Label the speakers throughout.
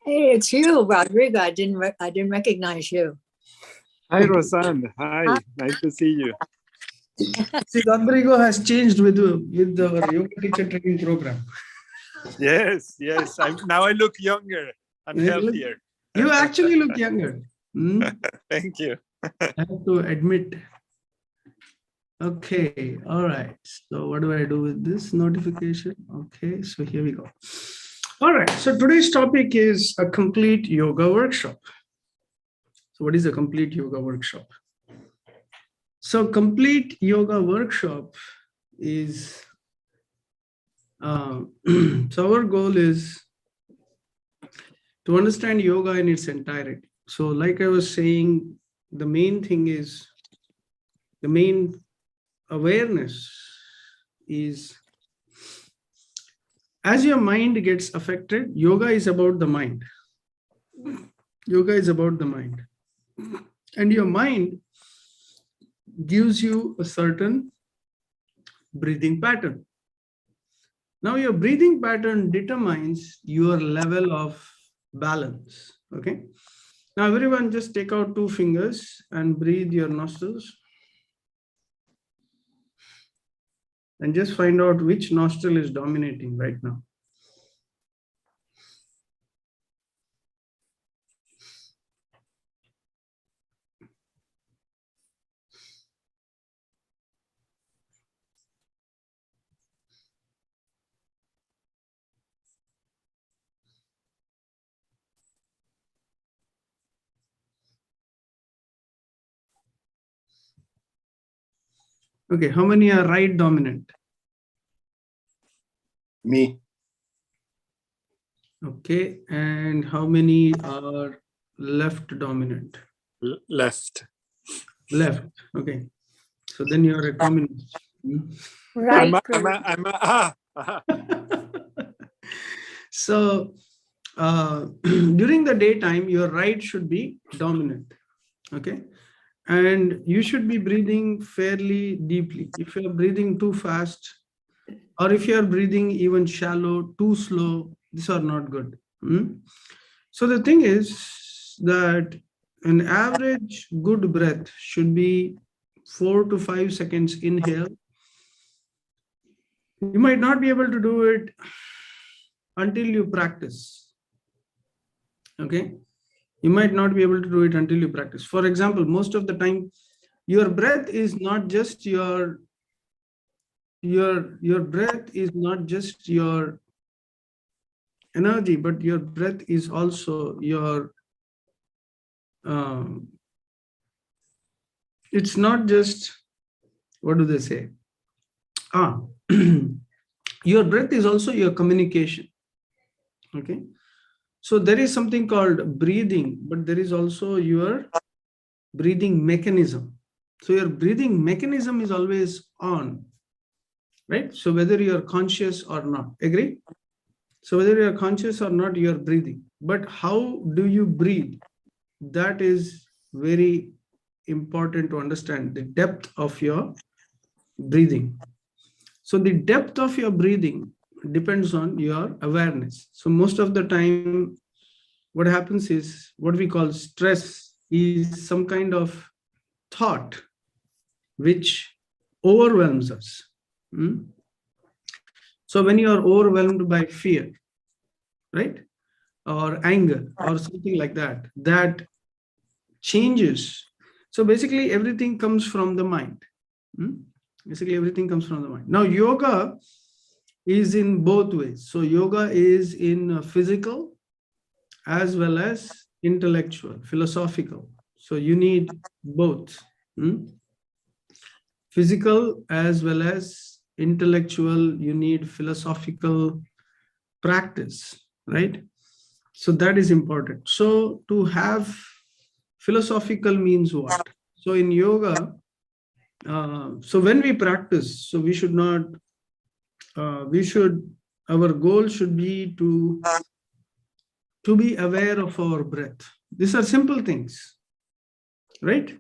Speaker 1: Hey, it's you, Rodrigo. I didn't recognize you.
Speaker 2: Hi, Rosanne. Hi, nice to see you.
Speaker 3: See, Rodrigo has changed with our yoga teacher training program.
Speaker 2: Yes. Now I look younger. I'm healthier.
Speaker 3: You actually look younger.
Speaker 2: Thank you.
Speaker 3: I have to admit. Okay, all right. So what do I do with this notification? Okay, so here we go. All right, so today's topic is a complete yoga workshop. So what is a complete yoga workshop? So complete yoga workshop is, so our goal is to understand yoga in its entirety. So like I was saying, the main thing is, the main awareness is, as your mind gets affected, yoga is about the mind. Yoga is about the mind. And your mind gives you a certain breathing pattern. Now your breathing pattern determines your level of balance. Okay. Now everyone just take out 2 fingers and breathe your nostrils. And just find out which nostril is dominating right now. Okay, how many are right dominant?
Speaker 4: Me.
Speaker 3: Okay, and how many are left dominant?
Speaker 2: Left.
Speaker 3: Left, okay. So then you're a communist.
Speaker 1: Right.
Speaker 3: So during the daytime, your right should be dominant, okay? And you should be breathing fairly deeply. If you're breathing too fast, or if you're breathing even shallow, too slow, these are not good. So the thing is that an average good breath should be 4 to 5 seconds inhale. You might not be able to do it until you practice. Okay. You might not be able to do it until you practice. For example, most of the time, your breath is not just your breath is not just your energy, but your breath is also your, it's not just, what do they say? Your breath is also your communication. Okay. So there is something called breathing, but there is also your breathing mechanism. So your breathing mechanism is always on, right? So whether you're conscious or not, agree? So whether you're conscious or not, you're breathing. But how do you breathe? That is very important to understand, the depth of your breathing. So the depth of your breathing depends on your awareness. So most of the time, what happens is what we call stress is some kind of thought which overwhelms us. So when you are overwhelmed by fear, right, or anger or something like that, that changes. So basically everything comes from the mind. Basically everything comes from the mind. Now yoga is in both ways. So yoga is in physical as well as intellectual, philosophical. So you need both. Physical as well as intellectual, you need philosophical practice, right? So that is important. So to have philosophical means what? So in yoga, so when we practice, so we should not, our goal should be to be aware of our breath. These are simple things, right?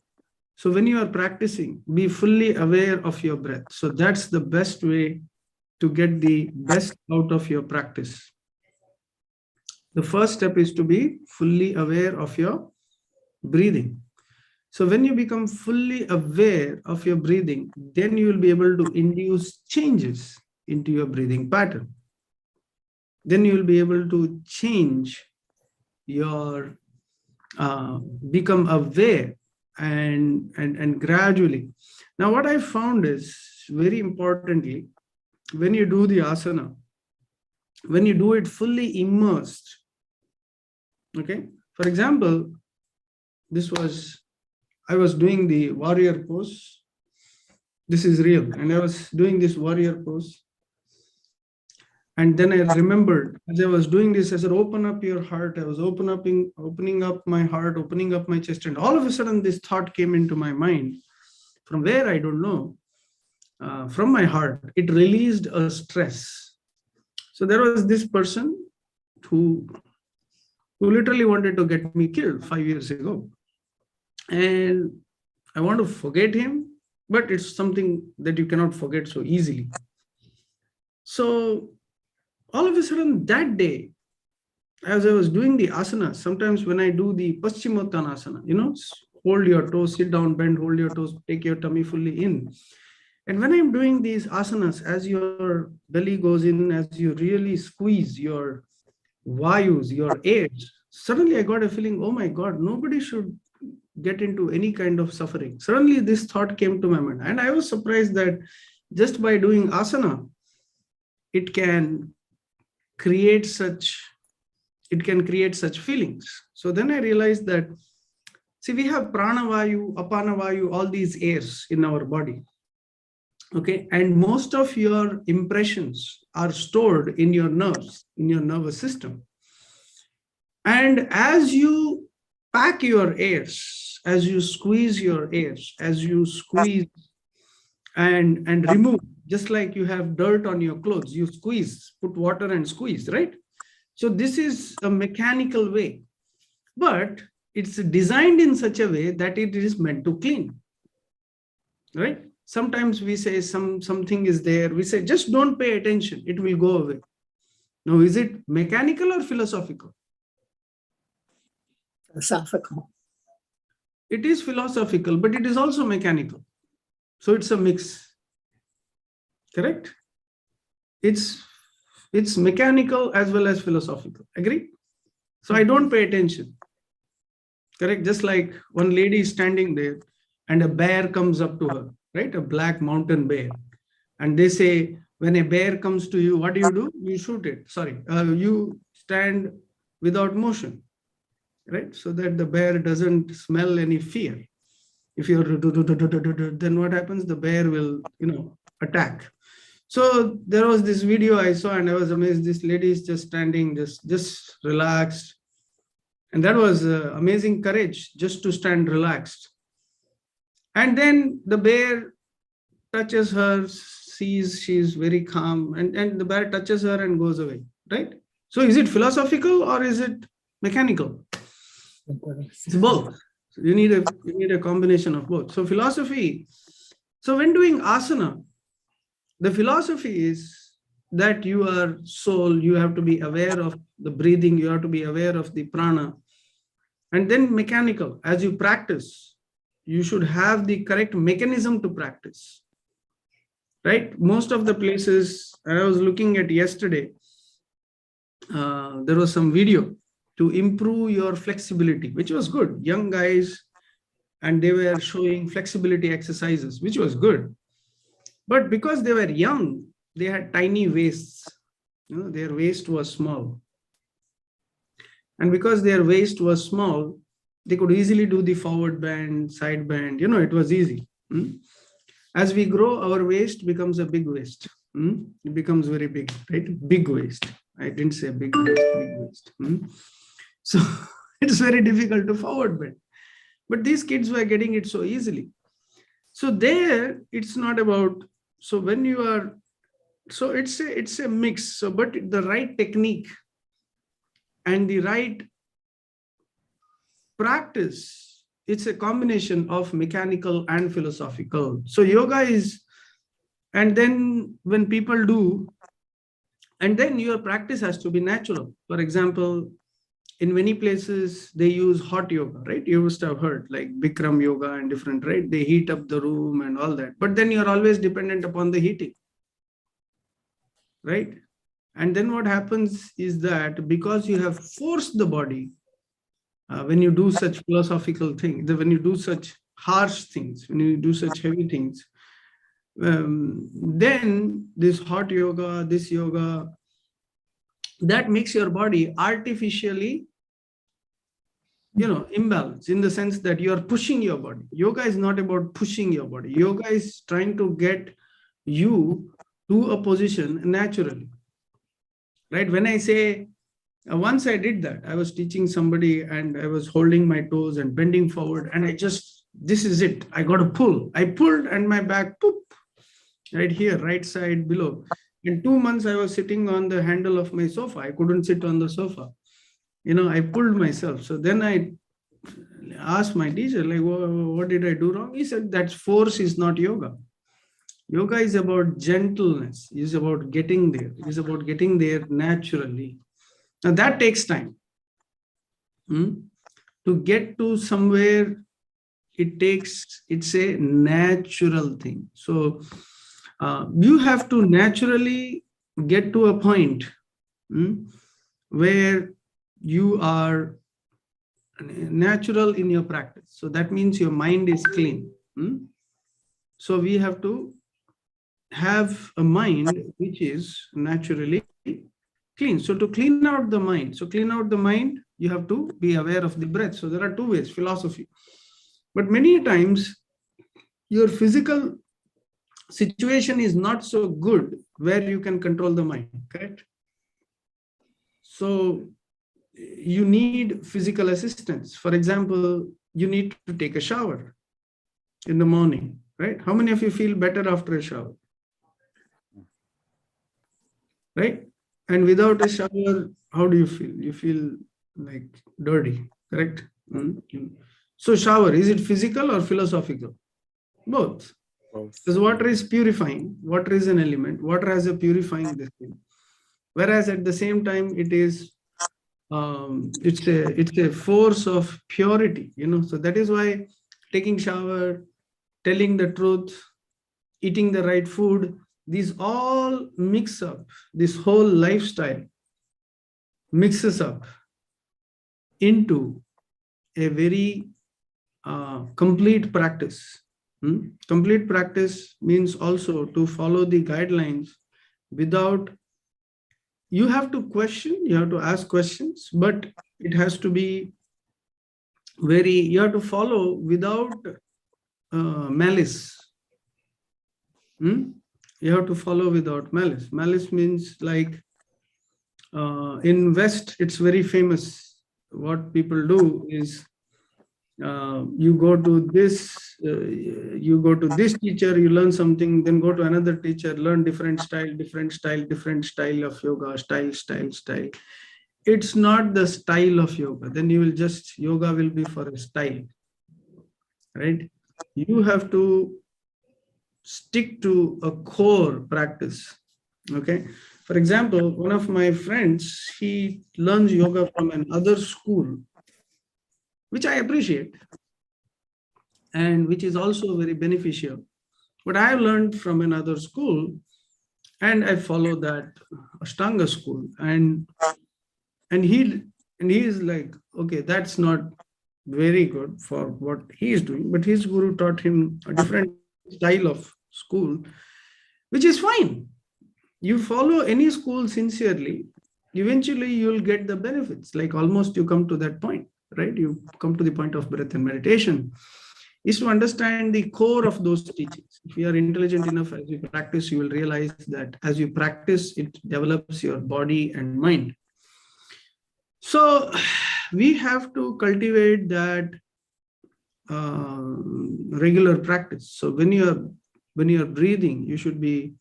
Speaker 3: So when you are practicing, be fully aware of your breath. So that's the best way to get the best out of your practice. The first step is to be fully aware of your breathing. So when you become fully aware of your breathing, then you will be able to induce changes into your breathing pattern. Then you will be able to change your, become aware and gradually. Now, what I found is very importantly, when you do the asana, when you do it fully immersed, okay, for example, I was doing the warrior pose. This is real. And I was doing this warrior pose. And then I remembered as I was doing this, I said, open up your heart. I was opening up my heart, opening up my chest. And all of a sudden, this thought came into my mind. From where, I don't know. From my heart, it released a stress. So there was this person who literally wanted to get me killed 5 years ago. And I want to forget him, but it's something that you cannot forget so easily. So all of a sudden that day, as I was doing the asana, sometimes when I do the Paschimottanasana, hold your toes, sit down, bend, hold your toes, take your tummy fully in. And when I'm doing these asanas, as your belly goes in, as you really squeeze your vayus, your airs, suddenly I got a feeling, oh my God, nobody should get into any kind of suffering. Suddenly this thought came to my mind. And I was surprised that just by doing asana, it can create such feelings. So then I realized that, see, we have pranavayu, apanavayu, all these airs in our body. Okay, and most of your impressions are stored in your nerves, in your nervous system. And as you pack your airs, as you squeeze your airs, as you squeeze and remove, just like you have dirt on your clothes, you squeeze, put water and squeeze, right? So this is a mechanical way, but it's designed in such a way that it is meant to clean, right? Sometimes we say something is there, we say, just don't pay attention, it will go away. Now, is it mechanical or philosophical?
Speaker 1: Philosophical.
Speaker 3: It is philosophical, but it is also mechanical. So it's a mix, correct? It's mechanical as well as philosophical, agree? So I don't pay attention, correct? Just like one lady is standing there and a bear comes up to her, right? A black mountain bear. And they say, when a bear comes to you, what do? You shoot it. Sorry, you stand without motion, right? So that the bear doesn't smell any fear. If you're, then what happens? The bear will, attack. So there was this video I saw and I was amazed. This lady is just standing, just relaxed. And that was amazing courage, just to stand relaxed. And then the bear touches her, sees she's very calm, and the bear touches her and goes away, right? So is it philosophical or is it mechanical? It's both. So you need a combination of both. So philosophy. So when doing asana, the philosophy is that you are soul, you have to be aware of the breathing, you have to be aware of the prana. And then mechanical, as you practice, you should have the correct mechanism to practice, right? Most of the places I was looking at yesterday, there was some video to improve your flexibility, which was good. Young guys, and they were showing flexibility exercises, which was good. But because they were young, they had tiny waists. Their waist was small. And because their waist was small, they could easily do the forward bend, side bend. It was easy. As we grow, our waist becomes a big waist. It becomes very big, right? Big waist. I didn't say big waist, big waist. So it's very difficult to forward bend. But these kids were getting it so easily. So there, it's not about, so when you are, so it's a mix. So, but the right technique and the right practice, it's a combination of mechanical and philosophical. So yoga is, and then when people do, and then your practice has to be natural. For example, in many places they use hot yoga, right? You must have heard like Bikram yoga and different, right? They heat up the room and all that. But then you're always dependent upon the heating, right? And then what happens is that because you have forced the body, when you do such philosophical things, when you do such harsh things, when you do such heavy things, then this hot yoga, this yoga, that makes your body artificially, imbalance, in the sense that you are pushing your body. Yoga is not about pushing your body. Yoga is trying to get you to a position naturally, right? When I say, once I did that, I was teaching somebody and I was holding my toes and bending forward, and this is it. I got to pull. I pulled and my back, poop, right here, right side below. In 2 months, I was sitting on the handle of my sofa. I couldn't sit on the sofa. I pulled myself. So then I asked my teacher, like, what did I do wrong? He said, that force is not yoga. Yoga is about gentleness. It's about getting there. It's about getting there naturally. Now that takes time. To get to somewhere, it's a natural thing. So you have to naturally get to a point where you are natural in your practice. So that means your mind is clean. So we have to have a mind which is naturally clean. So to clean out the mind, you have to be aware of the breath. So there are two ways, philosophy. But many times your physical situation is not so good where you can control the mind, correct? So you need physical assistance. For example, you need to take a shower in the morning, right? How many of you feel better after a shower? Right? And without a shower, how do you feel? You feel like dirty, correct? So shower, is it physical or philosophical? Both. Because water is purifying. Water is an element. Water has a purifying this thing. Whereas at the same time, it's a force of purity, So that is why taking shower, telling the truth, eating the right food, these all mix up. This whole lifestyle mixes up into a very complete practice. Complete practice means also to follow the guidelines without, you have to question, you have to ask questions, but it has to be you have to follow without malice. You have to follow without malice. Malice means like in West, it's very famous. What people do is you go to this teacher, you learn something, then go to another teacher, learn different style of yoga, style. It's not the style of yoga. Then yoga will be for a style, right? You have to stick to a core practice. Okay. For example, one of my friends, he learns yoga from another school, which I appreciate and which is also very beneficial. But I learned from another school and I follow that Ashtanga school. And he is like, okay, that's not very good for what he is doing, but his guru taught him a different style of school, which is fine. You follow any school sincerely, eventually you'll get the benefits. Like almost you come to that point, right? You come to the point of breath and meditation, is to understand the core of those teachings. If you are intelligent enough, as you practice, you will realize that as you practice, it develops your body and mind. So we have to cultivate that regular practice. So when you are breathing, you should be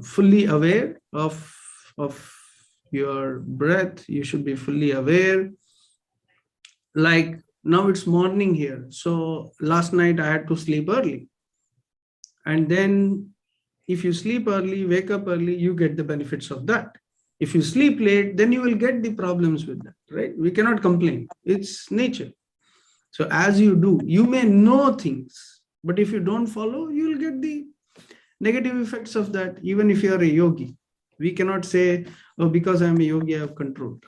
Speaker 3: fully aware of your breath. You should be fully aware. Like now it's morning here. So last night I had to sleep early. And then if you sleep early, wake up early, you get the benefits of that. If you sleep late, then you will get the problems with that, right? We cannot complain. It's nature. So as you do, you may know things, but if you don't follow, you will get the negative effects of that. Even if you are a yogi, we cannot say, oh, because I'm a yogi, I have controlled.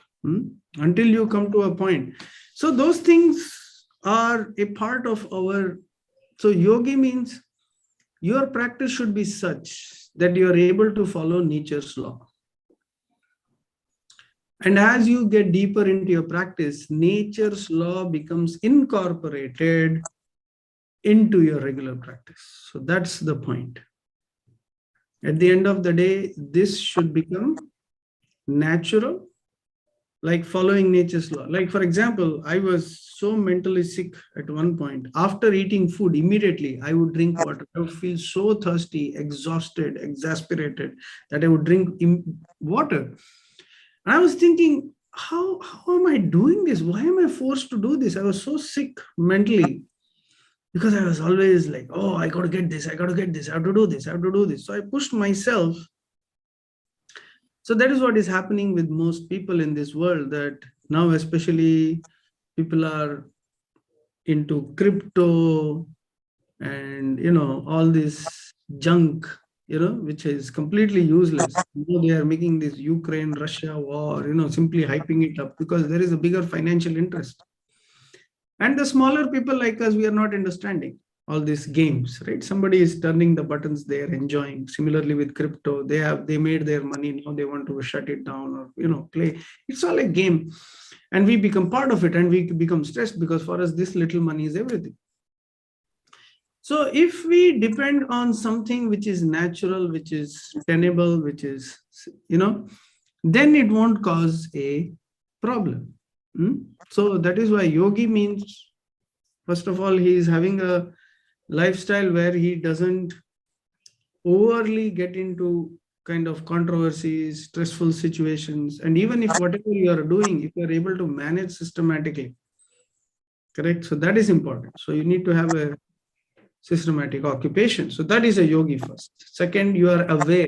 Speaker 3: Until you come to a point. So those things are a part of our. So yogi means your practice should be such that you are able to follow nature's law. And as you get deeper into your practice, nature's law becomes incorporated into your regular practice. So that's the point. At the end of the day, this should become natural, like following nature's law. Like, for example, I was so mentally sick at one point. After eating food, immediately I would drink water. I would feel so thirsty, exhausted, exasperated that I would drink water. And I was thinking, how am I doing this? Why am I forced to do this? I was so sick mentally because I was always like, oh, I got to get this. I got to get this. I have to do this. I have to do this. So I pushed myself. So that is what is happening with most people in this world, that now especially people are into crypto and, all this junk, which is completely useless. They are making this Ukraine-Russia war, simply hyping it up because there is a bigger financial interest. And the smaller people like us, we are not understanding all these games, right? Somebody is turning the buttons, they are enjoying. Similarly with crypto, they made their money, now they want to shut it down or, play. It's all a game. And we become part of it and we become stressed because for us, this little money is everything. So if we depend on something which is natural, which is tenable, which is, then it won't cause a problem. So that is why yogi means, first of all, he is having a lifestyle where he doesn't overly get into kind of controversies, stressful situations. And even if whatever you are doing, if you are able to manage systematically, correct? So that is important. So you need to have a systematic occupation. So that is a yogi first. Second, you are aware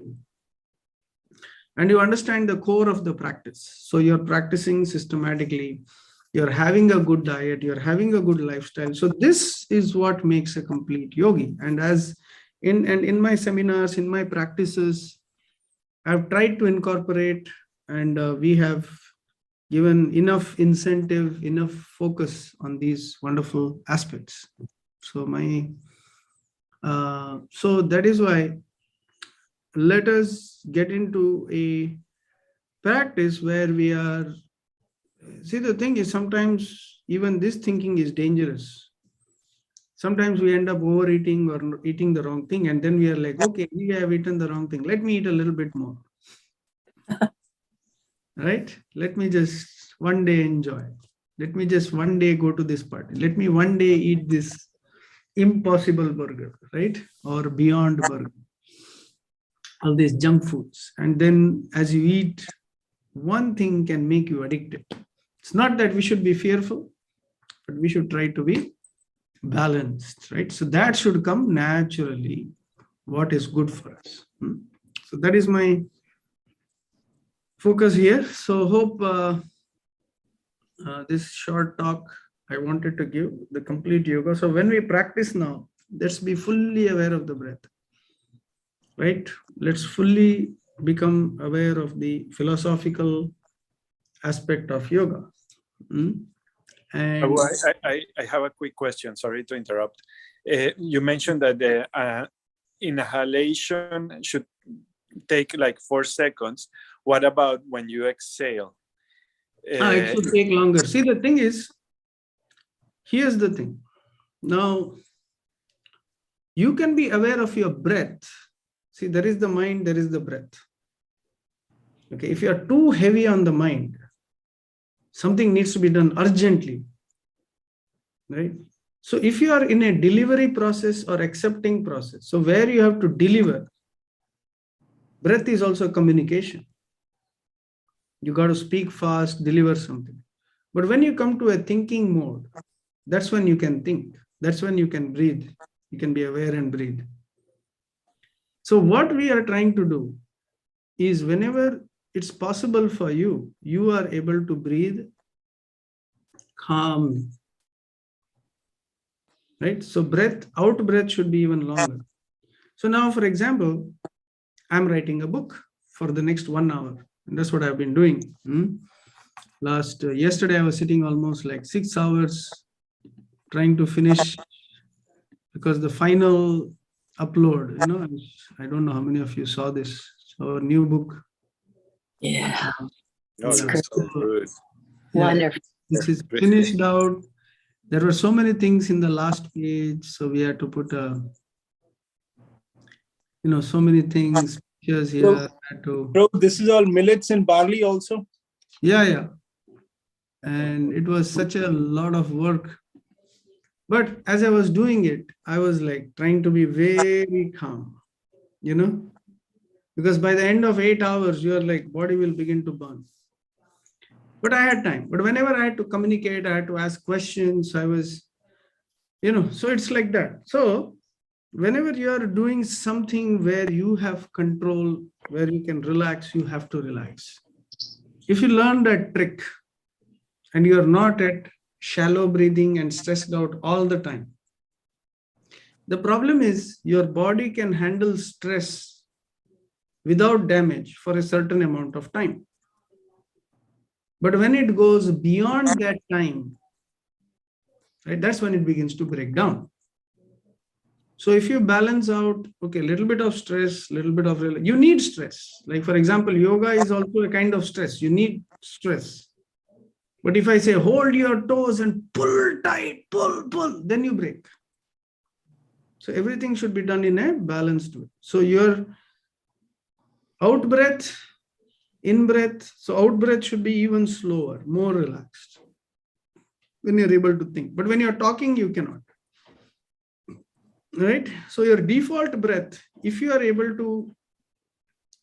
Speaker 3: and you understand the core of the practice. So you're practicing systematically, you're having a good diet, you're having a good lifestyle. So this is what makes a complete yogi. And as in my seminars, in my practices, I've tried to incorporate, and we have given enough incentive, enough focus on these wonderful aspects. So so that is why let us get into a practice where we are. See, the thing is, sometimes even this thinking is dangerous. Sometimes we end up overeating or eating the wrong thing, and then we are like, okay, we have eaten the wrong thing. Let me eat a little bit more. Right? Let me just one day enjoy. Let me just one day go to this party. Let me one day eat this impossible burger, right? Or beyond burger. All these junk foods. And then as you eat, one thing can make you addicted. It's not that we should be fearful, but we should try to be balanced, right? So that should come naturally, what is good for us. So that is my focus here. So hope this short talk I wanted to give the complete yoga. So when we practice now, let's be fully aware of the breath, right? Let's fully become aware of the philosophical aspect of yoga. And
Speaker 2: I have a quick question. Sorry to interrupt. You mentioned that the inhalation should take like 4 seconds. What about when you exhale?
Speaker 3: It should take longer. See, the thing is, here's the thing. Now, you can be aware of your breath. See, there is the mind, there is the breath. Okay, if you are too heavy on the mind, something needs to be done urgently, right? So if you are in a delivery process or accepting process, so where you have to deliver, breath is also communication. You got to speak fast, deliver something. But when you come to a thinking mode, that's when you can think. That's when you can breathe. You can be aware and breathe. So what we are trying to do is whenever it's possible for you. You are able to breathe calmly. Right? So out breath should be even longer. So now, for example, I'm writing a book for the next 1 hour. And that's what I've been doing. Yesterday, I was sitting almost like 6 hours trying to finish, because the final upload, I don't know how many of you saw this, our new book.
Speaker 1: Yeah.
Speaker 2: Oh,
Speaker 3: Yeah.
Speaker 2: it's so good.
Speaker 1: Wonderful.
Speaker 3: This is finished out. There were so many things in the last page, so we had to put so many things, pictures here.
Speaker 4: Bro, this is all millets and barley also?
Speaker 3: Yeah. And it was such a lot of work. But as I was doing it, I was like trying to be very calm, because by the end of 8 hours, your like body will begin to burn. But I had time. But whenever I had to communicate, I had to ask questions. I was, so it's like that. So whenever you are doing something where you have control, where you can relax, you have to relax. If you learn that trick and you are not at shallow breathing and stressed out all the time, the problem is your body can handle stress without damage for a certain amount of time. But when it goes beyond that time, right, that's when it begins to break down. So if you balance out, okay, a little bit of stress, little bit of, you need stress. Like for example, yoga is also a kind of stress. You need stress. But if I say, hold your toes and pull tight, pull, then you break. So everything should be done in a balanced way. So your out breath, in breath. So out breath should be even slower, more relaxed when you're able to think. But when you're talking, you cannot. Right? So your default breath, if you are able to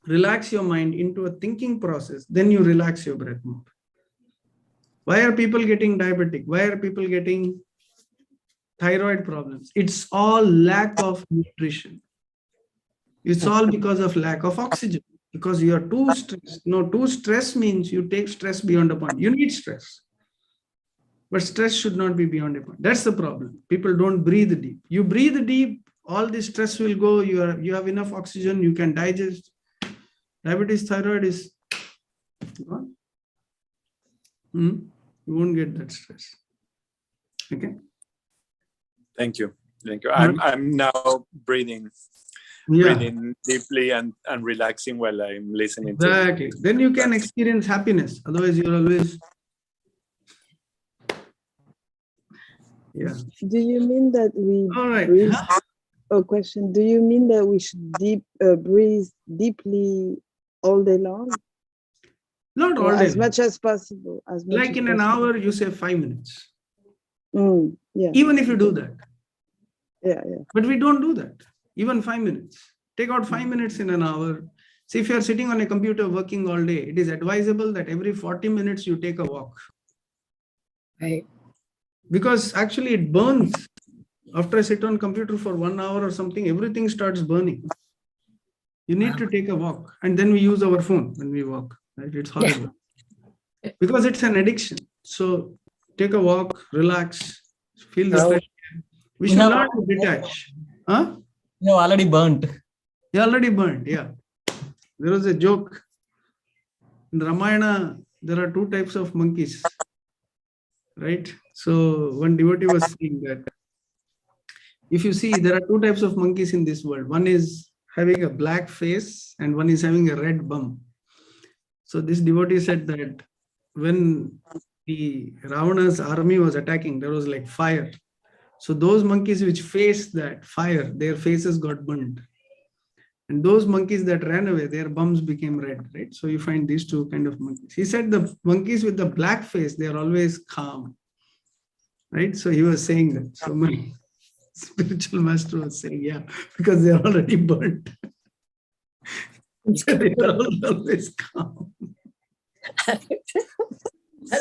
Speaker 3: relax your mind into a thinking process, then you relax your breath more. Why are people getting diabetic? Why are people getting thyroid problems? It's all lack of nutrition. It's all because of lack of oxygen, because you are too stressed. No, too stress means you take stress beyond a point. You need stress. But stress should not be beyond a point. That's the problem. People don't breathe deep. You breathe deep, all this stress will go. You have enough oxygen, you can digest. Diabetes, thyroid is gone. You won't get that stress. Okay.
Speaker 2: Thank you. I'm now breathing deeply and relaxing while I'm listening to
Speaker 3: exactly. Then you can experience happiness. Otherwise, you're always. Yeah.
Speaker 5: Do you mean that we
Speaker 3: All right.
Speaker 5: breathe? Oh, question. Do you mean that we should breathe deeply all day long?
Speaker 3: Not all
Speaker 5: or
Speaker 3: day.
Speaker 5: As much as possible.
Speaker 3: Like in an hour, you say 5 minutes.
Speaker 5: Yeah.
Speaker 3: Even if you do that.
Speaker 5: Yeah.
Speaker 3: But we don't do that. Even 5 minutes. Take out 5 minutes in an hour. See, if you're sitting on a computer working all day, it is advisable that every 40 minutes you take a walk.
Speaker 1: Right.
Speaker 3: Because actually it burns. After I sit on computer for 1 hour or something, everything starts burning. You need to take a walk. And then we use our phone when we walk. Right? It's horrible. Because it's an addiction. So take a walk, relax, feel the fresh air. We should learn to detach. Huh?
Speaker 6: No, already burnt.
Speaker 3: You already burned, yeah. There was a joke. In Ramayana, there are 2 types of monkeys. Right? So one devotee was saying that if you see, there are 2 types of monkeys in this world. One is having a black face and one is having a red bum. So this devotee said that when the Ravana's army was attacking, there was like fire. So those monkeys which faced that fire, their faces got burned. And those monkeys that ran away, their bums became red, right? So you find these 2 kind of monkeys. He said the monkeys with the black face, they are always calm, right? So he was saying that. So my spiritual master was saying, yeah, because they're already burnt. So they are always calm.
Speaker 1: I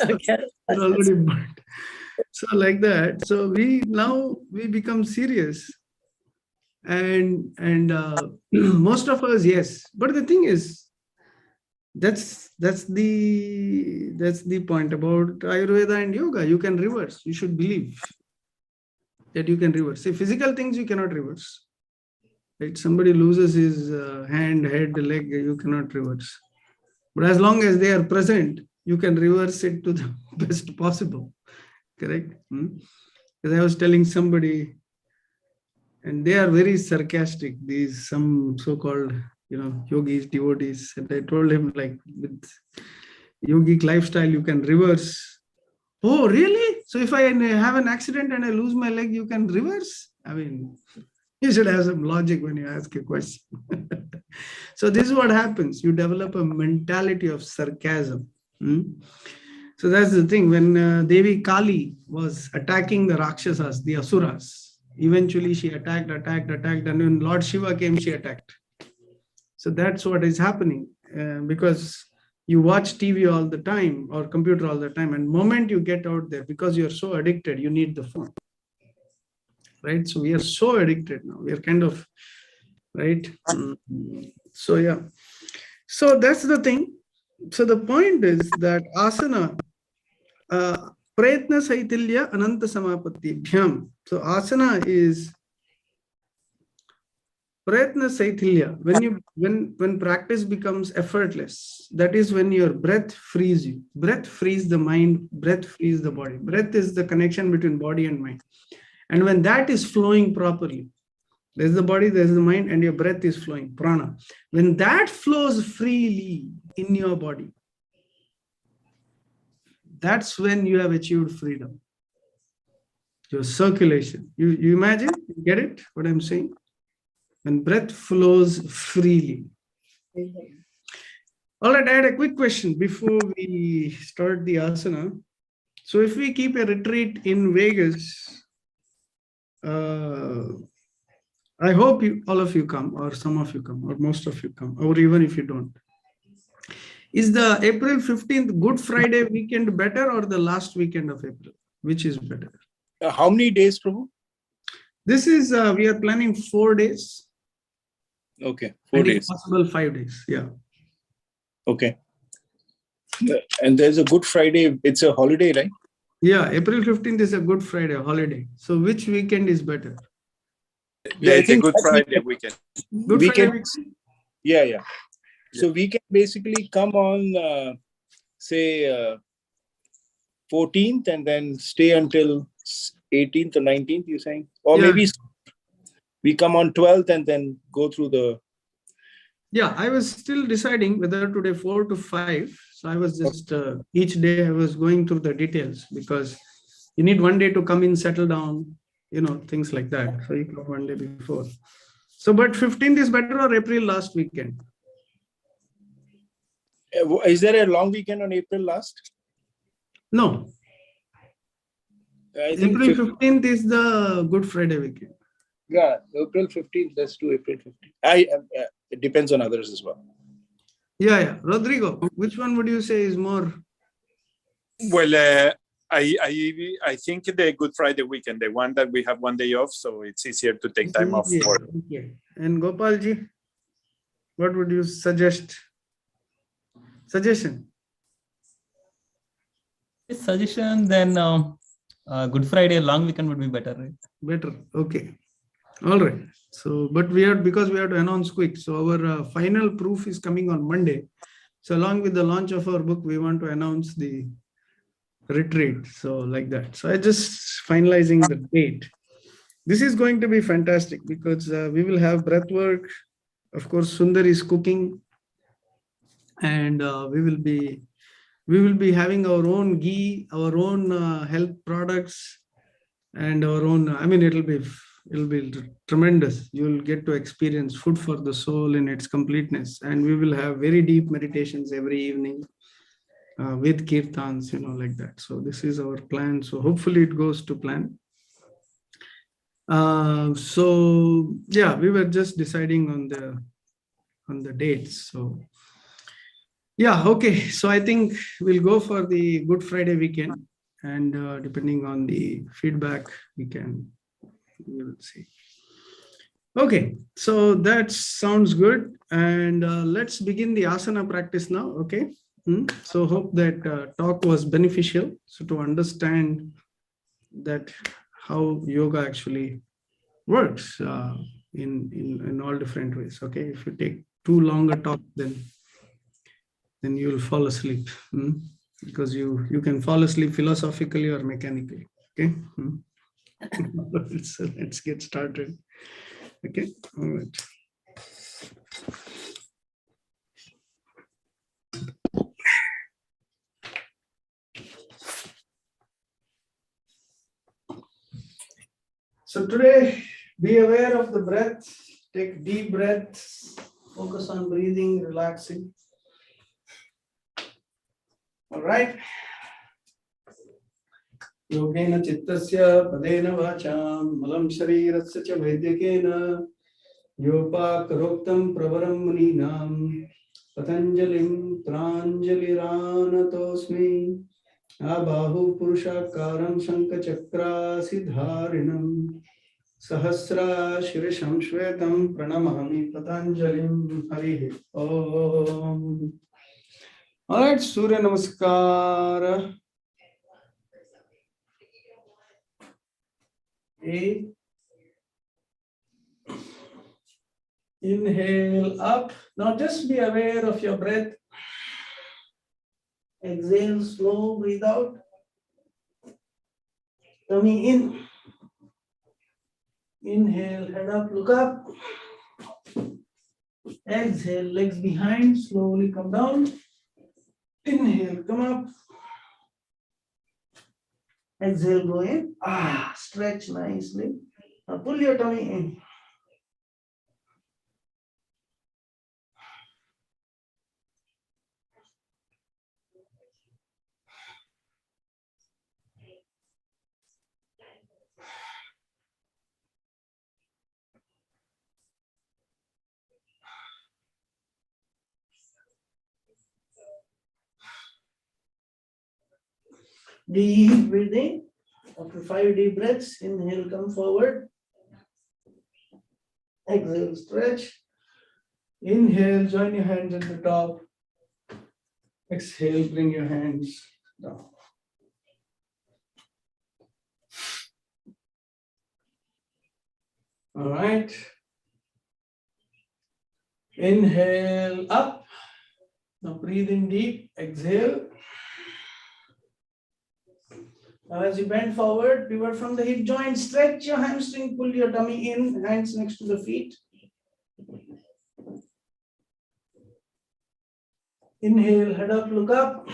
Speaker 1: don't get it.
Speaker 3: They're already burnt. So like that. So we become serious. And most of us, yes. But the thing is, That's the point about Ayurveda and yoga. You can reverse. You should believe that you can reverse. See, physical things you cannot reverse. Right? Somebody loses his hand, head, leg, you cannot reverse. But as long as they are present, you can reverse it to the best possible. Correct? Because I was telling somebody, and they are very sarcastic, these some so-called yogis, devotees, and I told him, like, with yogic lifestyle you can reverse. Oh really? So if I have an accident and I lose my leg, you can reverse? I mean, you should have some logic when you ask a question. So this is what happens. You develop a mentality of sarcasm. So that's the thing. When Devi Kali was attacking the Rakshasas, the Asuras, eventually she attacked, and when Lord Shiva came, she attacked. So that's what is happening, because you watch TV all the time or computer all the time, and the moment you get out there, because you're so addicted, you need the phone. Right? So we are so addicted now. We are kind of, right? So yeah. So that's the thing. So the point is that asana, prayatna saitilya ananta samapatti bhyam. So asana is prayatna saitilya. When practice becomes effortless, that is when your breath frees you. Breath frees the mind, breath frees the body. Breath is the connection between body and mind. And when that is flowing properly, there's the body, there's the mind, and your breath is flowing, prana. When that flows freely in your body, that's when you have achieved freedom. Your circulation. You imagine? You get it? What I'm saying? When breath flows freely. All right, I had a quick question before we start the asana. So if we keep a retreat in Vegas, I hope all of you come, or some of you come, or most of you come, or even if you don't. Is the April 15th Good Friday weekend better, or the last weekend of April? Which is better?
Speaker 4: How many days, Prabhu?
Speaker 3: This is, we are planning 4 days.
Speaker 4: Okay, 4 days.
Speaker 3: If possible, 5 days. Yeah.
Speaker 4: Okay. And there's a Good Friday. It's a holiday, right?
Speaker 3: Yeah, April 15th is a Good Friday holiday. So which weekend is better?
Speaker 2: Yeah,
Speaker 4: I
Speaker 2: it's a
Speaker 4: think
Speaker 2: Good
Speaker 4: that
Speaker 2: Friday weekend.
Speaker 3: Good
Speaker 4: we
Speaker 3: Friday
Speaker 4: can,
Speaker 3: weekend?
Speaker 4: yeah. So we can basically come on, say, 14th and then stay until 18th or 19th, you're saying? Or
Speaker 3: Yeah.
Speaker 4: maybe we come on 12th and then go through the...
Speaker 3: Yeah, I was still deciding whether today 4 to 5. So I was just, each day I was going through the details, because you need 1 day to come in, settle down, things like that. So you come 1 day before. So, but 15th is better, or April last weekend?
Speaker 4: Is there a long weekend on April last?
Speaker 3: No.
Speaker 4: I think
Speaker 3: April 15th is the Good Friday weekend.
Speaker 4: Yeah, April 15th. Let's do April 15th. It depends on others as well.
Speaker 3: Yeah. Rodrigo, which one would you say is more?
Speaker 2: Well, I think the Good Friday weekend, the one that we have 1 day off, so it's easier to take time off for.
Speaker 3: Okay. And Gopalji, what would you suggest? Suggestion?
Speaker 6: Suggestion, then Good Friday long weekend would be better, right?
Speaker 3: Better. Okay. All right. So, but because we have to announce quick. So our final proof is coming on Monday. So along with the launch of our book, we want to announce the retreat. So like that. So I just finalizing the date. This is going to be fantastic, because we will have breath work. Of course, Sundar is cooking, and we will be having our own ghee, our own health products, and our own. I mean, it'll be tremendous. You'll get to experience food for the soul in its completeness, and we will have very deep meditations every evening with kirtans, like that. So this is our plan. So hopefully it goes to plan. So yeah, we were just deciding on the dates. So yeah, okay. So I think we'll go for the Good Friday weekend, and depending on the feedback, we will see. Okay, so that sounds good. And let's begin the asana practice now. Okay. So hope that talk was beneficial. So to understand that how yoga actually works in all different ways. Okay. If you take too long a talk, then you'll fall asleep. Because you can fall asleep philosophically or mechanically. Okay. So let's get started. Okay. All right. So today, be aware of the breath. Take deep breaths. Focus on breathing, relaxing. All right. Yogena chittasya padena vacham malam sharirasya cha vaidyakena yopakaroktam pravaram muninam patanjalim pranjaliranatosmi abahu purushakaram shankachakra siddharinam Sahasra Shirisham Shvetam Pranamami Patanjalim Hari Om. All right, Surya Namaskara. Inhale up. Now just be aware of your breath. Exhale, slow, breathe out. Tummy in. Inhale, head up, look up. Exhale, legs behind, slowly come down. Inhale, come up. Exhale, go in. Stretch nicely. Now pull your tummy in. Deep breathing. After 5 deep breaths, inhale, come forward. Exhale, stretch. Inhale, join your hands at the top. Exhale, bring your hands down. All right. Inhale, up. Now breathe in deep. Exhale. Now as you bend forward, pivot from the hip joint, stretch your hamstring, pull your tummy in, hands next to the feet. Inhale, head up, look up.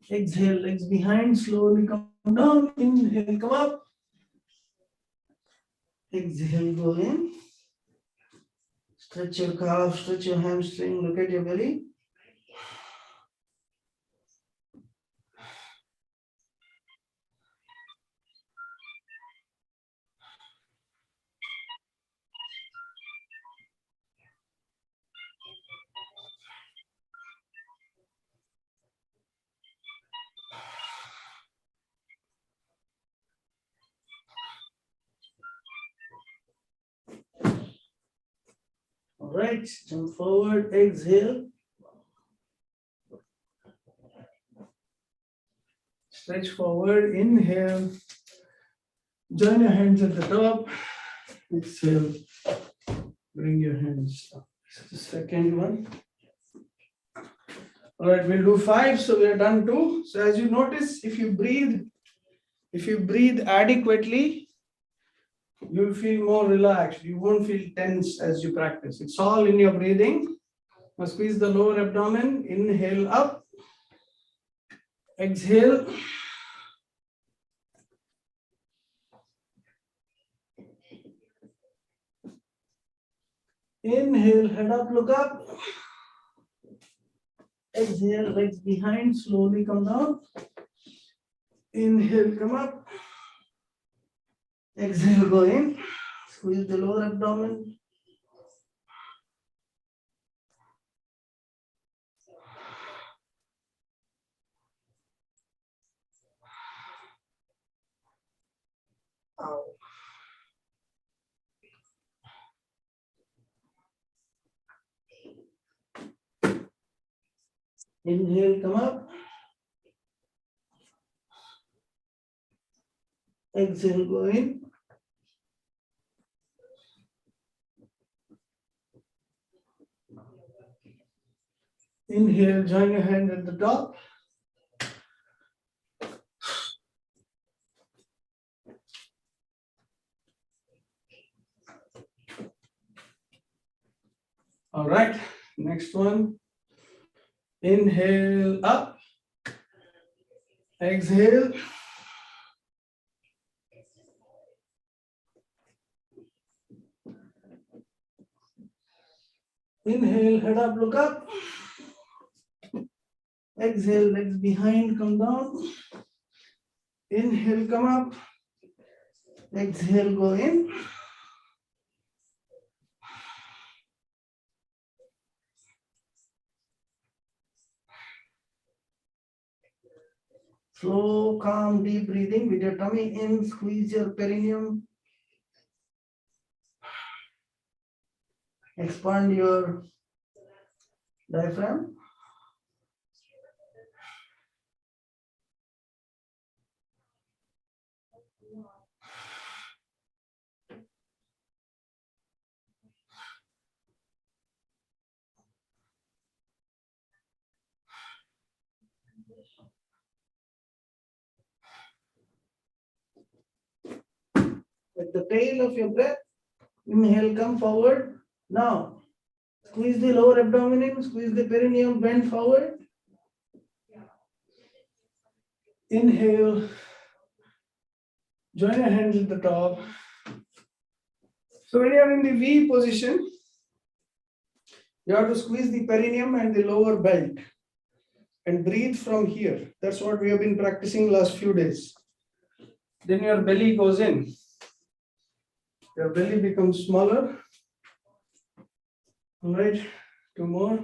Speaker 3: Exhale, legs behind, slowly come down. Inhale, come up. Exhale, go in. Stretch your calf, stretch your hamstring, look at your belly. All right, jump forward, exhale. Stretch forward, inhale. Join your hands at the top. Exhale. Bring your hands down. This is the second one. All right, we'll do 5. So we are done 2. So as you notice, if you breathe adequately, you'll feel more relaxed. You won't feel tense as you practice. It's all in your breathing. Now squeeze the lower abdomen. Inhale up. Exhale. Inhale, head up, look up. Exhale, legs behind, slowly come down. Inhale, come up. Exhale, go in. Squeeze the lower abdomen. Out. Inhale, come up. Exhale, go in. Inhale, join your hand at the top. All right, next one. Inhale up. Exhale. Inhale, head up, look up. Exhale, legs behind, come down. Inhale, come up. Exhale, go in. Slow, calm, deep breathing with your tummy in, squeeze your perineum. Expand your diaphragm. With the tail of your breath, inhale, come forward. Now, squeeze the lower abdomen, squeeze the perineum, bend forward. Inhale, join your hands at the top. So when you are in the V position, you have to squeeze the perineum and the lower belt and breathe from here. That's what we have been practicing last few days. Then your belly goes in. Your belly becomes smaller. All right, two more.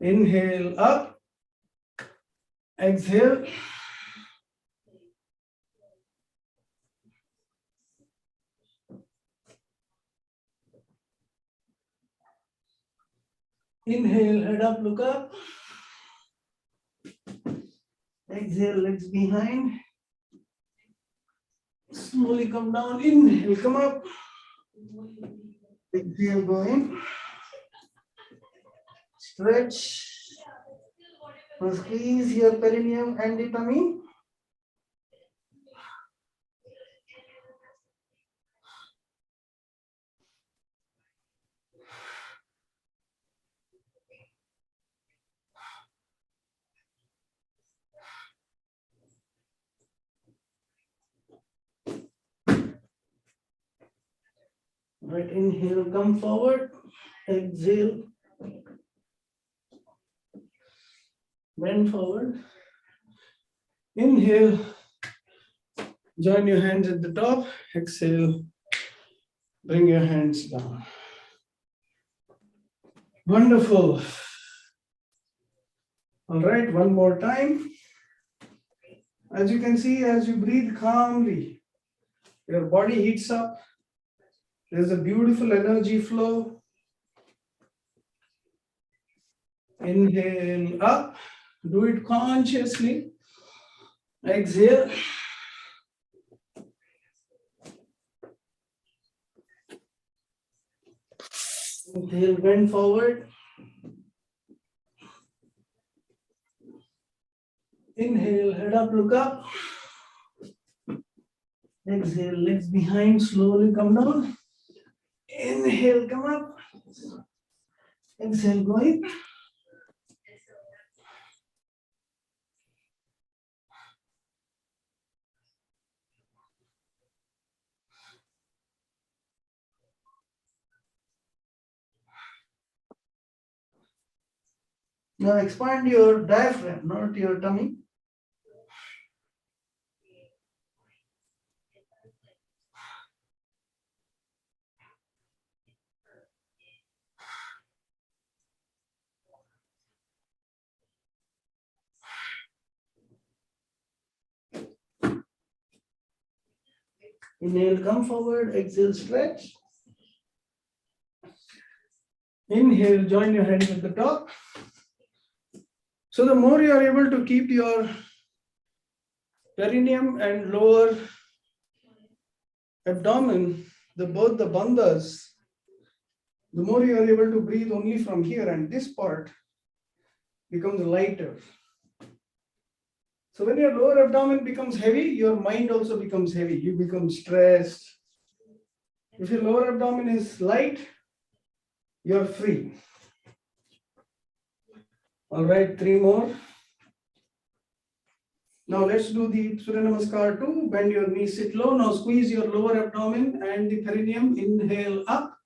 Speaker 3: Inhale up. Exhale. Inhale, head up, look up. Exhale, legs behind. Slowly come down. Inhale, come up. Exhale, go in. Stretch. Now squeeze your perineum and the tummy. Right, inhale, come forward. Exhale. Bend forward. Inhale. Join your hands at the top. Exhale. Bring your hands down. Wonderful. All right, one more time. As you can see, as you breathe calmly, your body heats up. There's a beautiful energy flow. Inhale up. Do it consciously. Exhale. Inhale, bend forward. Inhale, head up, look up. Exhale, legs behind, slowly come down. Inhale, come up. Exhale, go in. Now expand your diaphragm, not your tummy. Inhale, come forward. Exhale, stretch. Inhale, join your hands at the top. So the more you are able to keep your perineum and lower abdomen, both the bandhas, the more you are able to breathe only from here, and this part becomes lighter. So when your lower abdomen becomes heavy, your mind also becomes heavy. You become stressed. If your lower abdomen is light, you're free. All right, 3 more. Now let's do the Surya Namaskar 2. Bend your knees, sit low. Now squeeze your lower abdomen and the perineum. Inhale up.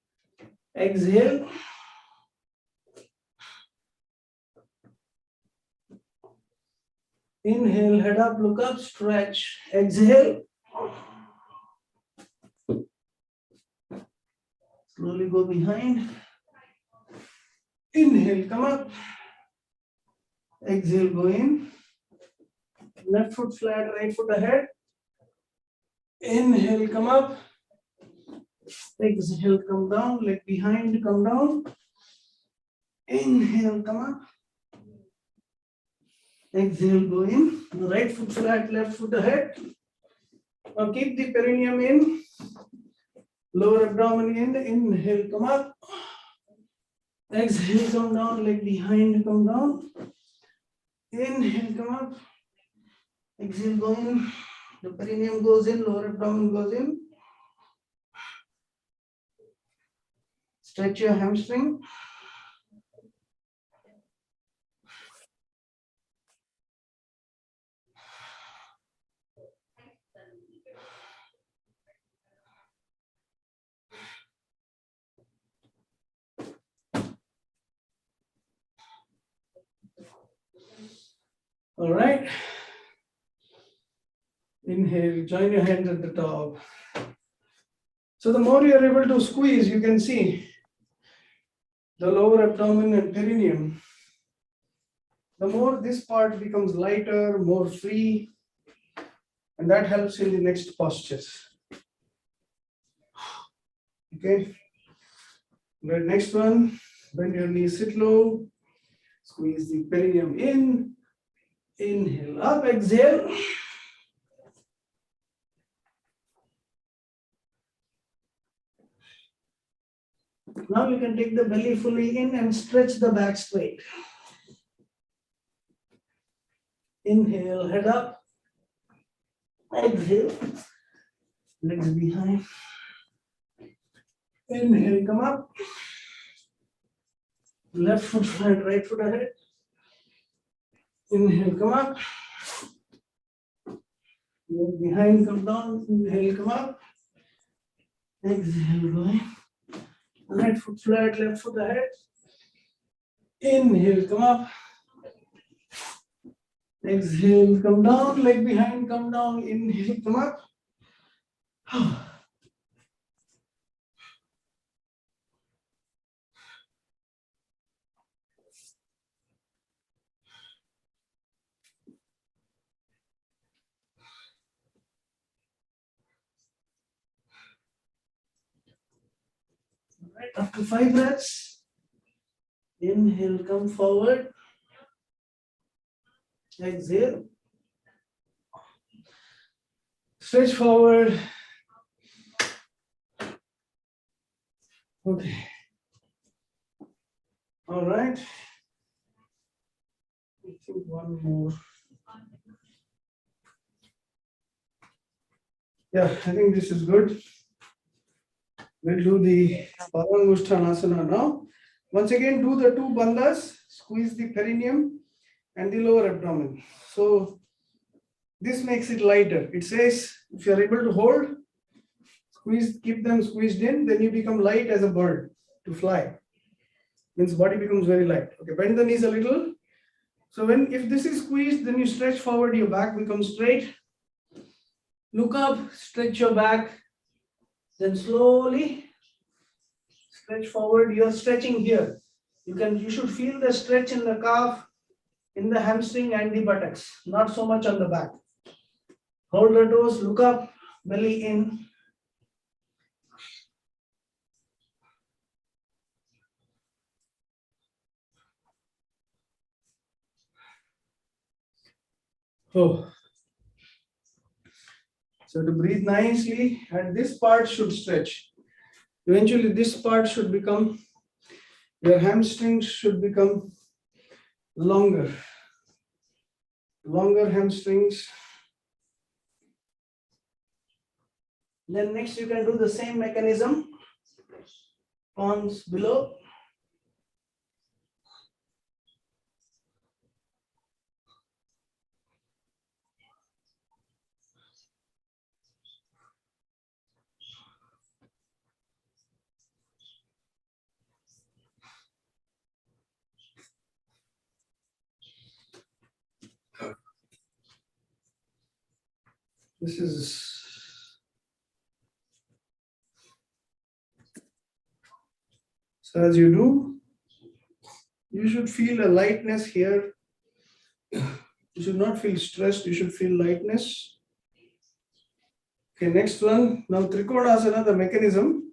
Speaker 3: Exhale. Inhale, head up, look up, stretch. Exhale. Slowly go behind. Inhale, come up. Exhale, go in. Left foot flat, right foot ahead. Inhale, come up. Exhale, come down. Leg behind, come down. Inhale, come up. Exhale, go in. Right foot flat, left foot ahead. Now keep the perineum in. Lower abdomen in. Inhale, come up. Exhale, come down. Leg behind, come down. Inhale, come up. Exhale, go in. The perineum goes in, lower abdomen goes in. Stretch your hamstring. All right. Inhale, join your hands at the top. So the more you are able to squeeze, you can see the lower abdomen and perineum. The more this part becomes lighter, more free, and that helps in the next postures. Okay. The next one, bend your knees, sit low, squeeze the perineum in, inhale up, exhale. Now you can take the belly fully in and stretch the back straight. Inhale, head up. Exhale, legs behind. Inhale, come up. Left foot flat, right foot ahead. Inhale, come up. Leg behind, come down. Inhale, come up. Exhale, go in. Right foot flat, left foot ahead. Inhale, come up. Exhale, come down. Leg behind, come down. Inhale, come up. Right, up to 5 breaths. Inhale, come forward. Exhale. Stretch forward. Okay. All right. I think one more. Yeah, I think this is good. We'll do the Parangushthanasana now. Once again, do the 2 bandhas, squeeze the perineum and the lower abdomen. So this makes it lighter. It says if you are able to hold, squeeze, keep them squeezed in, then you become light as a bird to fly. Means body becomes very light. Okay, bend the knees a little. So if this is squeezed, then you stretch forward, your back becomes straight. Look up, stretch your back. Then slowly stretch forward. You are stretching here. You should feel the stretch in the calf, in the hamstring and the buttocks, not so much on the back. Hold the toes, look up, belly in. Oh. So to breathe nicely, and this part should stretch. Eventually, this part should become, your hamstrings should become longer. Longer hamstrings. Then next you can do the same mechanism. Palms below. This is so as you do, you should feel a lightness here. You should not feel stressed, you should feel lightness. Okay, next one. Now Trikonasana, the mechanism.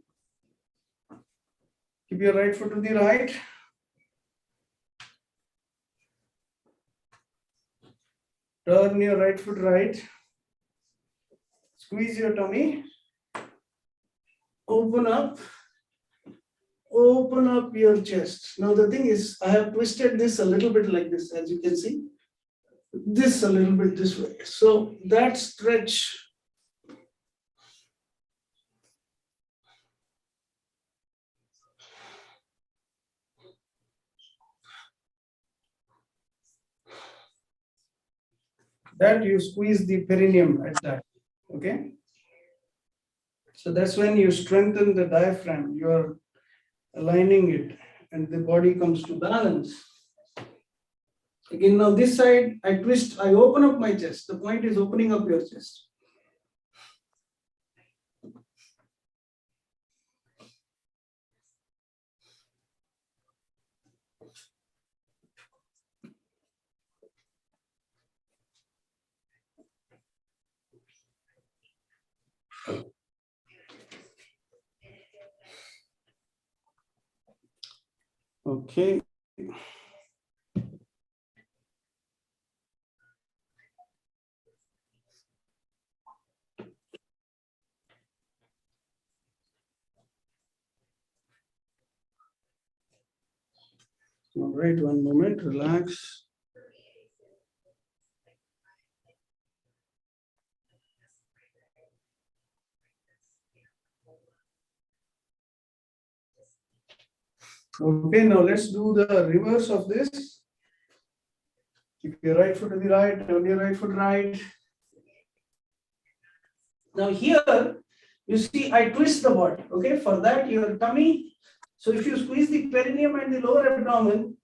Speaker 3: Keep your right foot to the right. Turn your right foot right. Squeeze your tummy. Open up. Open up your chest. Now the thing is, I have twisted this a little bit like this, as you can see. This a little bit this way. So that stretch. That you squeeze the perineum at that. Okay. So that's when you strengthen the diaphragm. You are aligning it and the body comes to balance. Again, now this side, I twist, I open up my chest. The point is opening up your chest. Okay. All right, one moment, relax. Okay, now let's do the reverse of this. Keep your right foot to the right, turn your right foot right. Now here, you see, I twist the body, okay? For that, your tummy. So if you squeeze the perineum and the lower abdomen,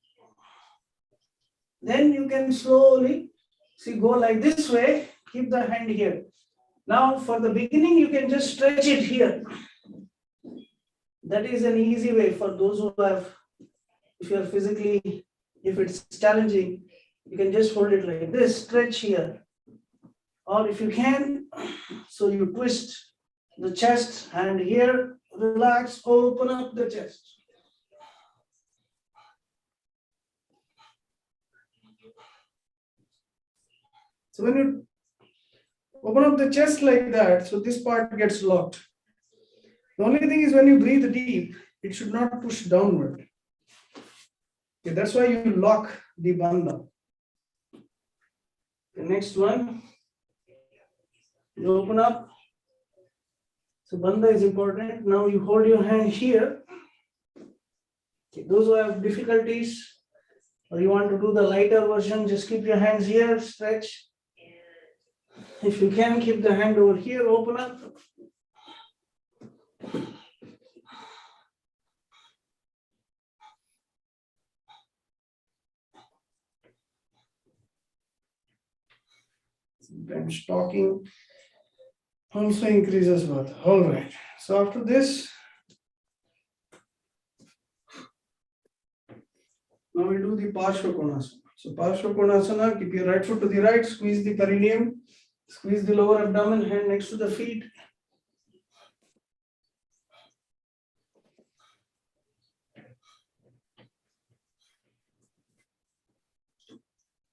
Speaker 3: then you can slowly, see, go like this way, keep the hand here. Now for the beginning, you can just stretch it here. That is an easy way for those who have, if you are physically, if it's challenging, you can just hold it like this, stretch here. Or if you can, so you twist the chest and here, relax, open up the chest. So when you open up the chest like that, so this part gets locked. The only thing is when you breathe deep, it should not push downward. Okay, that's why you lock the bandha. The next one, you open up. So bandha is important. Now you hold your hand here. Okay, those who have difficulties or you want to do the lighter version, just keep your hands here, stretch. If you can, keep the hand over here, open up. Sometimes talking also increases birth. All right. So after this, now we do the Parshva Konasana. So Parshva Konasana, keep your right foot to the right, squeeze the perineum, squeeze the lower abdomen, hand next to the feet.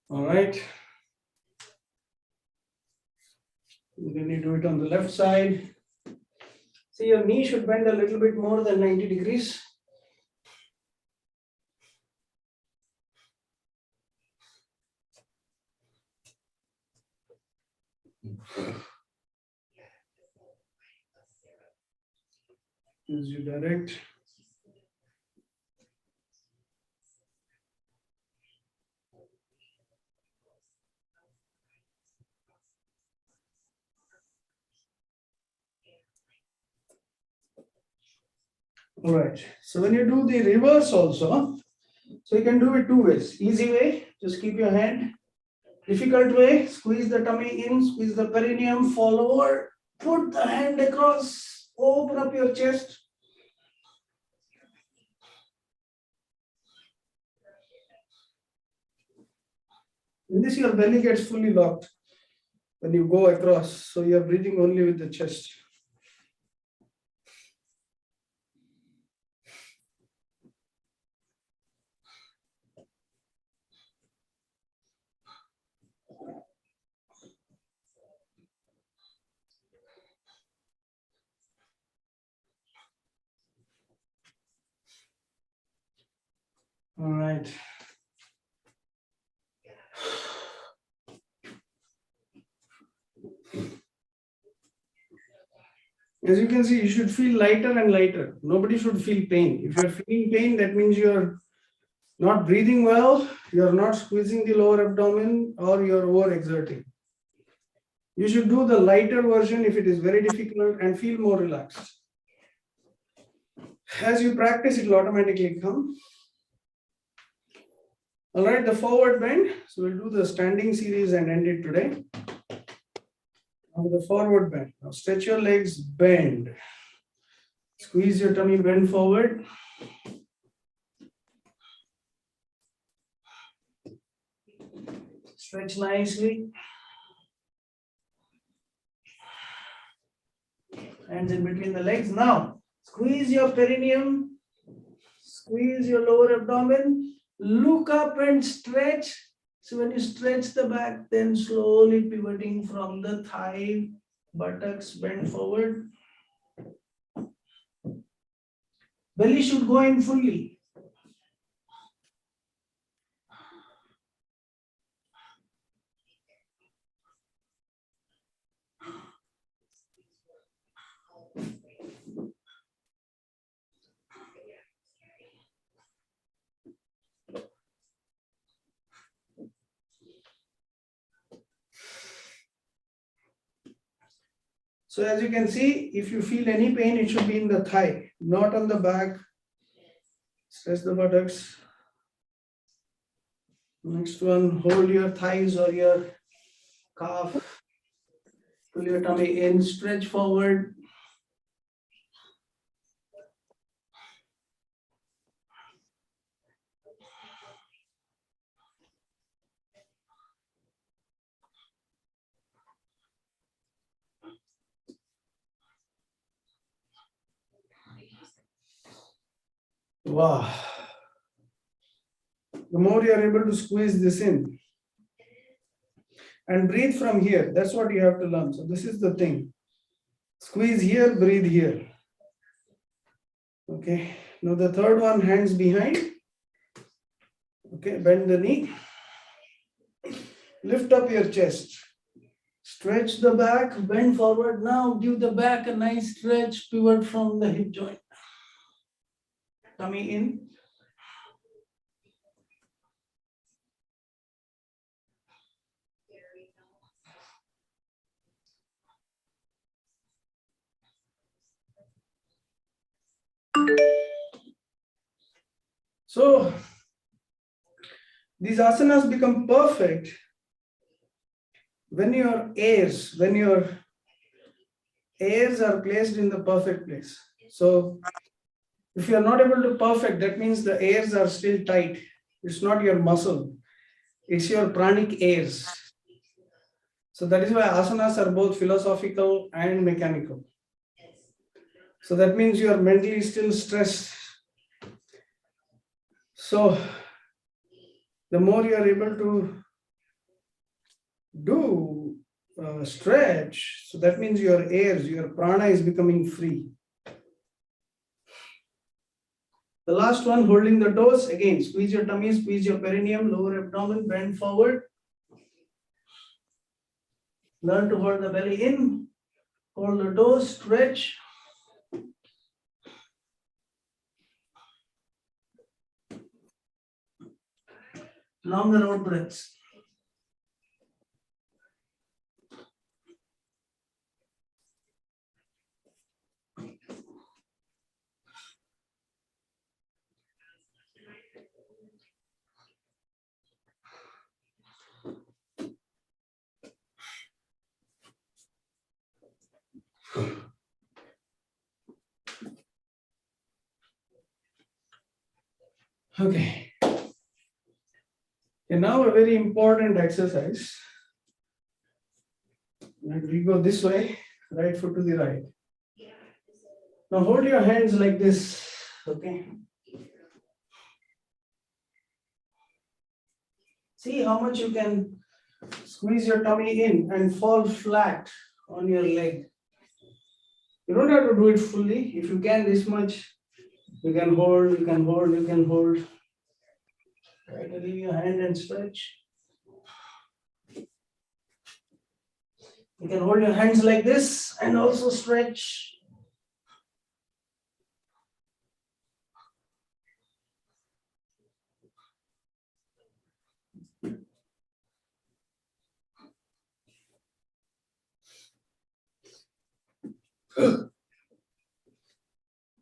Speaker 3: All right. Then you do it on the left side. See, your knee should bend a little bit more than 90 degrees. As you direct. All right. So when you do the reverse also, so you can do it two ways. Easy way, just keep your hand. Difficult way, squeeze the tummy in, squeeze the perineum, fall over, put the hand across, open up your chest. In this, your belly gets fully locked when you go across. So you're breathing only with the chest. All right. As you can see, you should feel lighter and lighter. Nobody should feel pain. If you're feeling pain, that means you're not breathing well, you're not squeezing the lower abdomen, or you're overexerting. You should do the lighter version if it is very difficult and feel more relaxed. As you practice, it will automatically come. All right, the forward bend. So we'll do the standing series and end it today. Now the forward bend. Now stretch your legs, bend. Squeeze your tummy, bend forward. Stretch nicely. Hands in between the legs. Now, squeeze your perineum. Squeeze your lower abdomen. Look up and stretch. So when you stretch the back, then slowly pivoting from the thigh, buttocks, bend forward. Belly should go in fully. So as you can see, if you feel any pain, it should be in the thigh, not on the back. Stretch the buttocks. Next one, hold your thighs or your calf. Pull your tummy in, stretch forward. Wow. The more you are able to squeeze this in and breathe from here, that's what you have to learn. So this is the thing. Squeeze here, breathe here. Okay. Now the third one, hands behind. Okay, bend the knee. Lift up your chest. Stretch the back, bend forward. Now give the back a nice stretch, pivot from the hip joint. Tummy in. So these asanas become perfect when your ears are placed in the perfect place. So if you are not able to perfect, that means the ears are still tight. It's not your muscle, it's your pranic ears. So that is why asanas are both philosophical and mechanical. So that means you are mentally still stressed. So the more you are able to do stretch, so that means your airs, your prana is becoming free. The last one, holding the toes. Again, squeeze your tummy, squeeze your perineum, lower abdomen, bend forward. Learn to hold the belly in, hold the toes, stretch. Longer out breaths. Okay. And now a very important exercise. And we go this way, right foot to the right. Now hold your hands like this, okay? See how much you can squeeze your tummy in and fall flat on your leg. You don't have to do it fully. If you can this much, you can hold, you can hold, you can hold. Try to leave your hand and stretch. You can hold your hands like this and also stretch.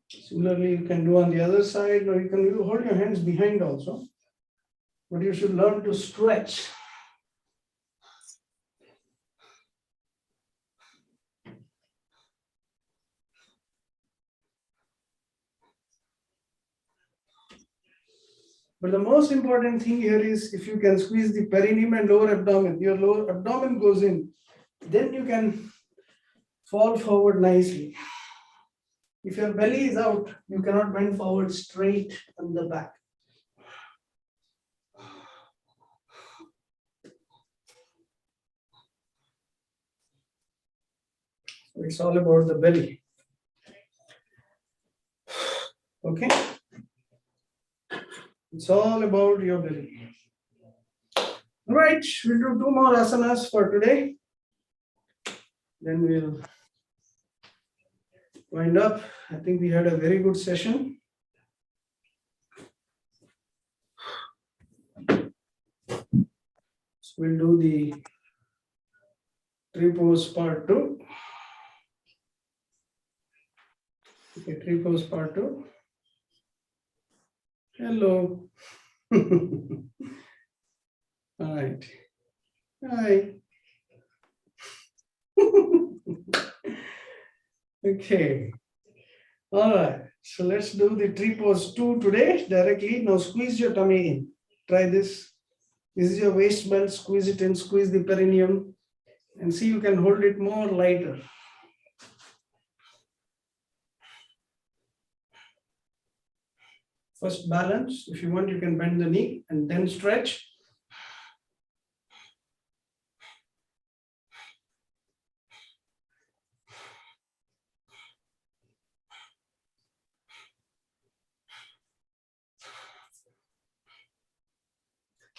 Speaker 3: Similarly, you can do on the other side, or you can hold your hands behind also. But you should learn to stretch. But the most important thing here is if you can squeeze the perineum and lower abdomen, your lower abdomen goes in, then you can fall forward nicely. If your belly is out, you cannot bend forward straight on the back. So it's all about the belly. Okay? It's all about your belly. All right, we'll do 2 more asanas for today. Then we'll wind up. I think we had a very good session. So we'll do the tree pose part 2. Okay, tree pose part 2. Hello. All right. Hi. Okay. All right. So let's do the tree pose 2 today directly. Now squeeze your tummy in. Try this. This is your waist belt. Squeeze it in. Squeeze the perineum. And see, you can hold it more lighter. First balance. If you want, you can bend the knee and then stretch.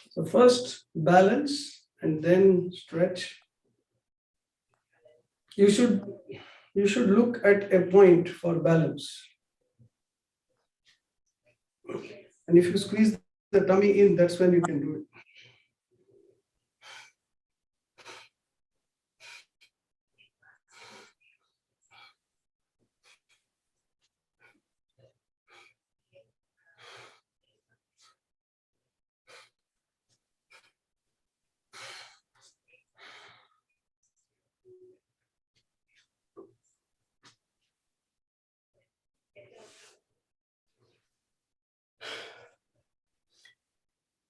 Speaker 3: So first balance and then stretch. You should look at a point for balance. And if you squeeze the tummy in, that's when you can do it.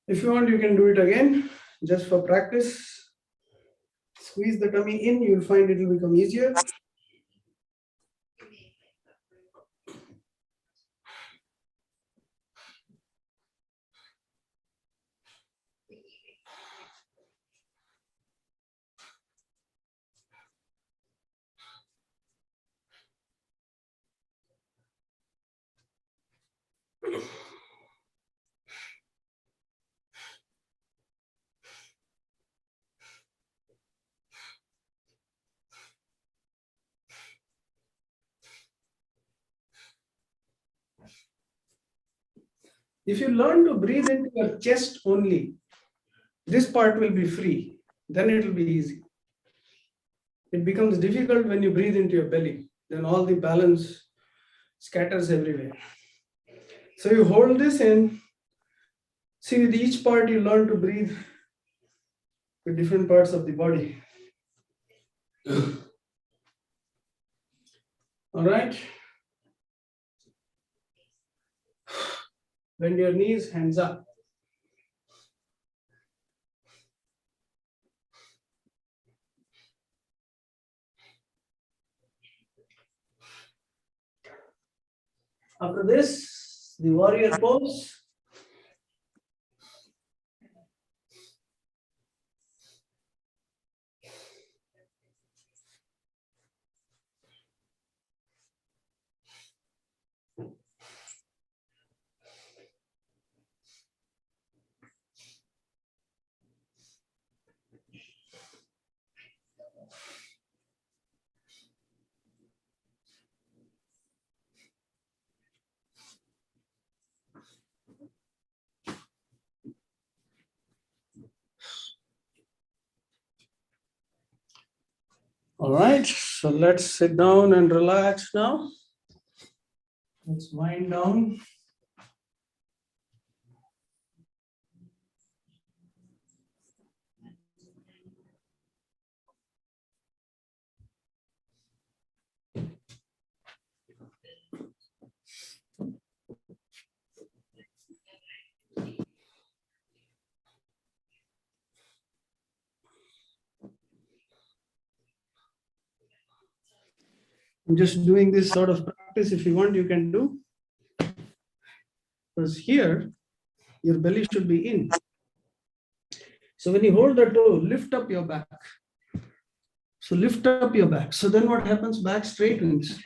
Speaker 3: If you want, you can do it again, just for practice. Squeeze the tummy in, you'll find it will become easier. If you learn to breathe into your chest only, this part will be free. Then it will be easy. It becomes difficult when you breathe into your belly. Then all the balance scatters everywhere. So you hold this and see, with each part you learn to breathe with different parts of the body. All right. Bend your knees, hands up. After this, the warrior pose. All right, so let's sit down and relax now. Let's wind down. I'm just doing this sort of practice. If you want, you can do. Because here, your belly should be in. So when you hold the toe, lift up your back. So lift up your back. So then what happens? Back straightens.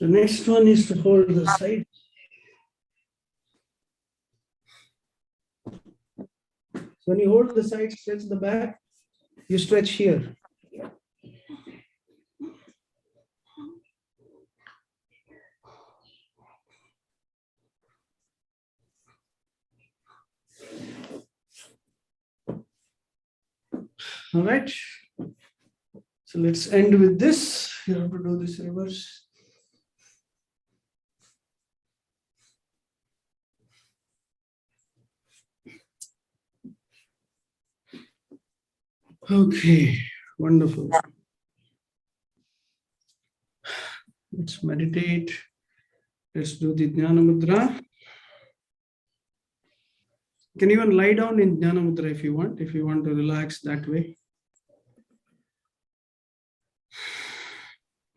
Speaker 3: The next one is to hold the side. So when you hold the side, stretch the back, you stretch here. All right. So let's end with this. You have to do this reverse. Okay, wonderful. Let's meditate. Let's do the Jnana Mudra. You can even lie down in Jnana Mudra if you want to relax that way.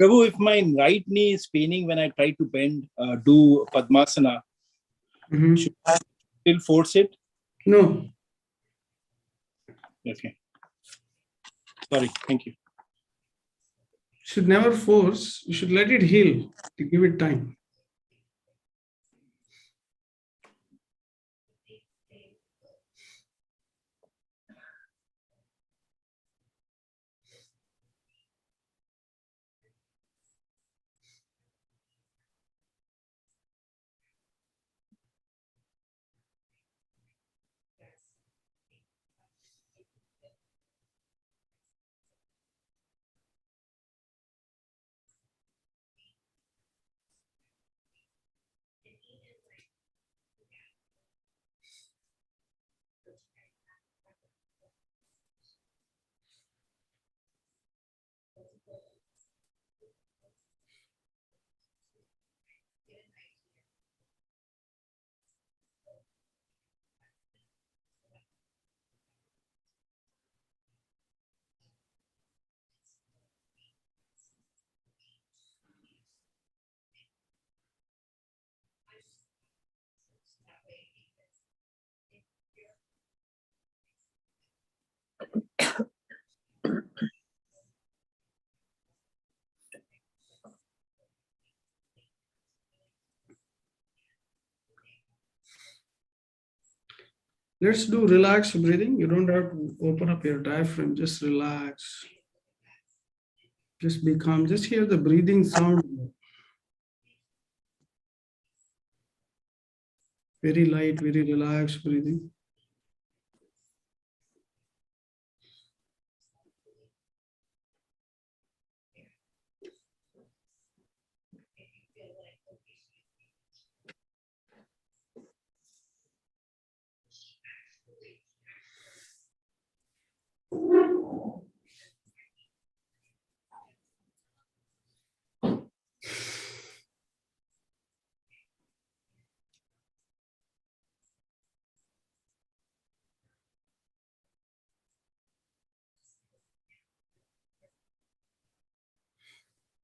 Speaker 4: Prabhu, if my right knee is paining when I try to bend, do Padmasana, should I still force it?
Speaker 3: No,
Speaker 4: Okay. Sorry, thank you.
Speaker 3: should never force. You should let it heal to give it time. Let's do relaxed breathing. You don't have to open up your diaphragm, just relax. Just be calm, just hear the breathing sound. Very light, very relaxed breathing.